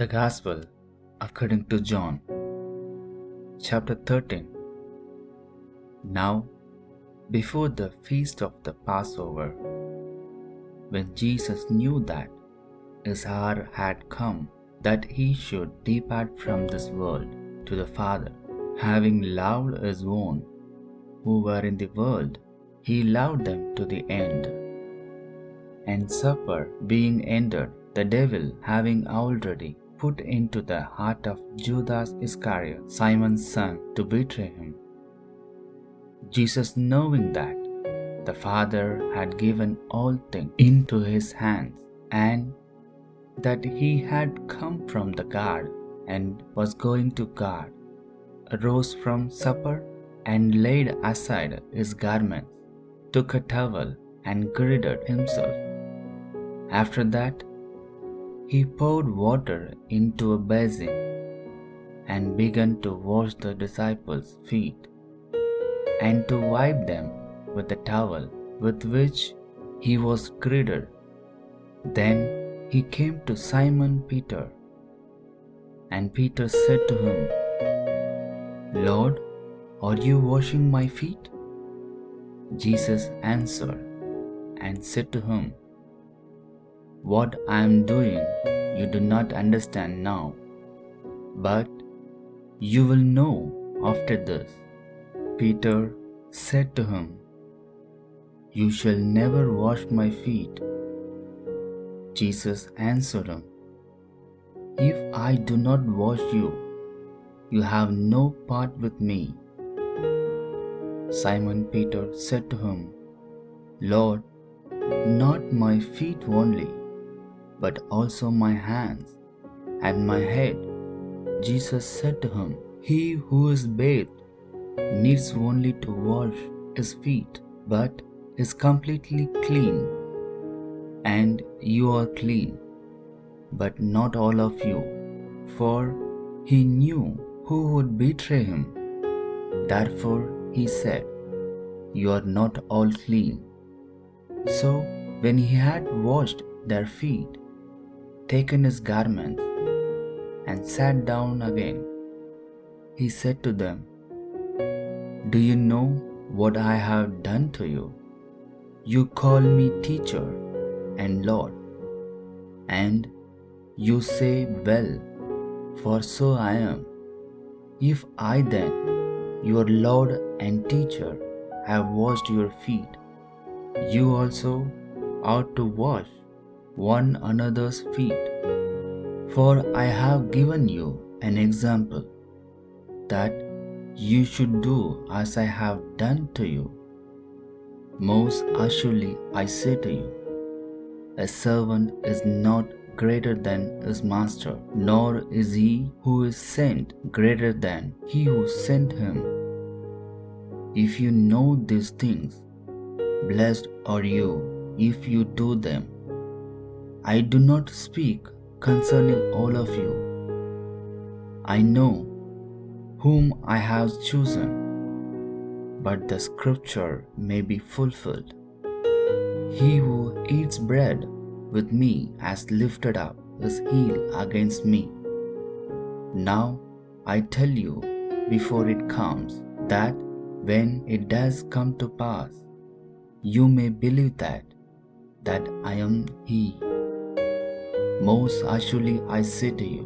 The Gospel according to John, chapter 13. Now, before the feast of the Passover, when Jesus knew that his hour had come, that he should depart from this world to the Father, having loved his own who were in the world, he loved them to the end. And supper being ended, the devil having already put into the heart of Judas Iscariot, Simon's son, to betray him, Jesus, knowing that the Father had given all things into his hands, and that he had come from the God and was going to God, arose from supper and laid aside his garments, took a towel and girded himself. After that, he poured water into a basin and began to wash the disciples' feet and to wipe them with the towel with which he was girded. Then he came to Simon Peter, and Peter said to him, Lord, are you washing my feet? Jesus answered and said to him, What I am doing you do not understand now, but you will know after this. Peter said to him, You shall never wash my feet. Jesus answered him, If I do not wash you, you have no part with me. Simon Peter said to him, Lord, not my feet only, but also my hands and my head. Jesus said to him, He who is bathed needs only to wash his feet, but is completely clean. And you are clean, but not all of you. For he knew who would betray him. Therefore he said, You are not all clean. So when he had washed their feet, taken his garments, and sat down again, he said to them, Do you know what I have done to you? You call me teacher and Lord, and you say, Well, for so I am. If I then, your Lord and teacher, have washed your feet, you also ought to wash one another's feet. For I have given you an example, that you should do as I have done to you. Most assuredly I say to you, a servant is not greater than his master, nor is he who is sent greater than he who sent him. If you know these things, blessed are you if you do them. I do not speak concerning all of you. I know whom I have chosen, but the scripture may be fulfilled. He who eats bread with me has lifted up his heel against me. Now I tell you before it comes, that when it does come to pass, you may believe that I am he. Most assuredly I say to you,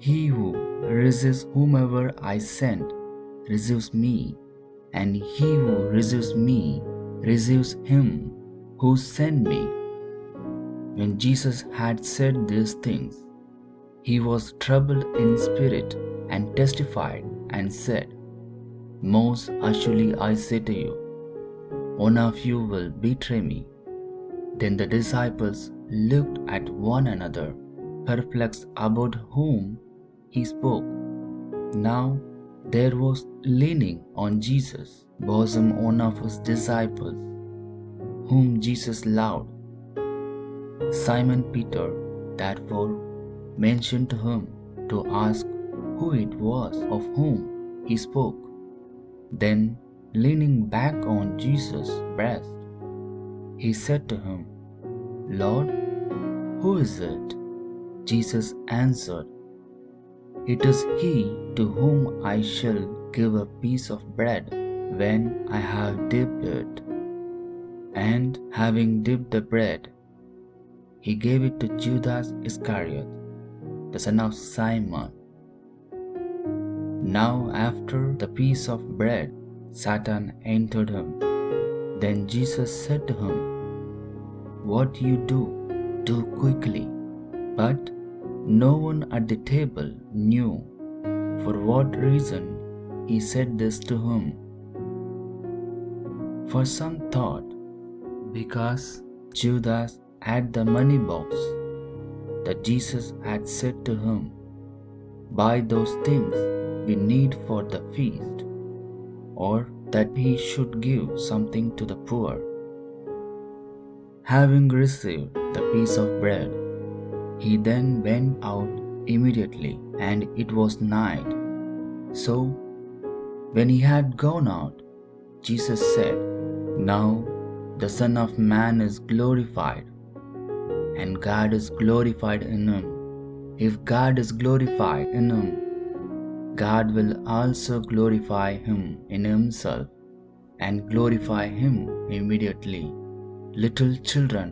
he who receives whomever I send receives me, and he who receives me receives him who sent me. When Jesus had said these things, he was troubled in spirit and testified and said, Most assuredly I say to you, one of you will betray me. Then the disciples looked at one another, perplexed about whom he spoke. Now there was leaning on Jesus' bosom one of his disciples, whom Jesus loved. Simon Peter therefore mentioned to him to ask who it was of whom he spoke. Then, leaning back on Jesus' breast, he said to him, Lord, who is it? Jesus answered, "It is he to whom I shall give a piece of bread when I have dipped it." And having dipped the bread, he gave it to Judas Iscariot, the son of Simon. Now after the piece of bread, Satan entered him. Then Jesus said to him, "What you do quickly." But no one at the table knew for what reason he said this to him. For some thought, because Judas had the money box, that Jesus had said to him, "Buy those things we need for the feast," or that he should give something to the poor. Having received the piece of bread, he then went out immediately, and it was night. So, when he had gone out, Jesus said, "Now the Son of Man is glorified, and God is glorified in him. If God is glorified in him, God will also glorify him in himself, and glorify him immediately. Little children,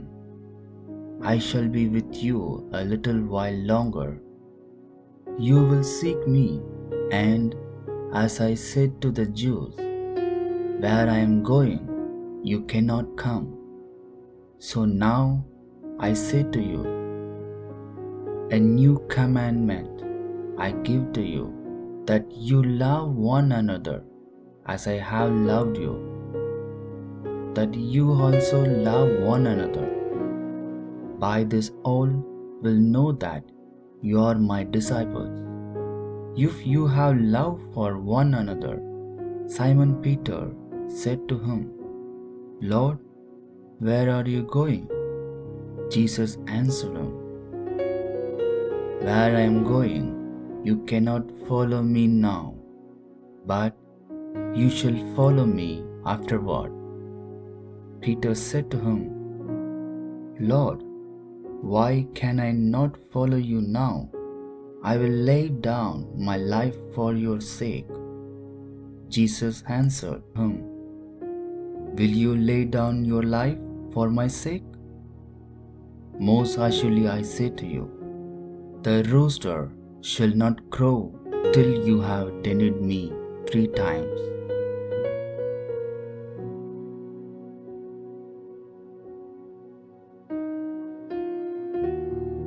I shall be with you a little while longer. You will seek me, and as I said to the Jews, where I am going, you cannot come. So now I say to you, a new commandment I give to you, that you love one another as I have loved you, that you also love one another. By this all will know that you are my disciples, if you have love for one another." Simon Peter said to him, "Lord, where are you going?" Jesus answered him, "Where I am going, you cannot follow me now, but you shall follow me afterward." Peter said to him, "Lord, why can I not follow you now? I will lay down my life for your sake." Jesus answered him, "Will you lay down your life for my sake? Most assuredly I say to you, the rooster shall not crow till you have denied me 3 times."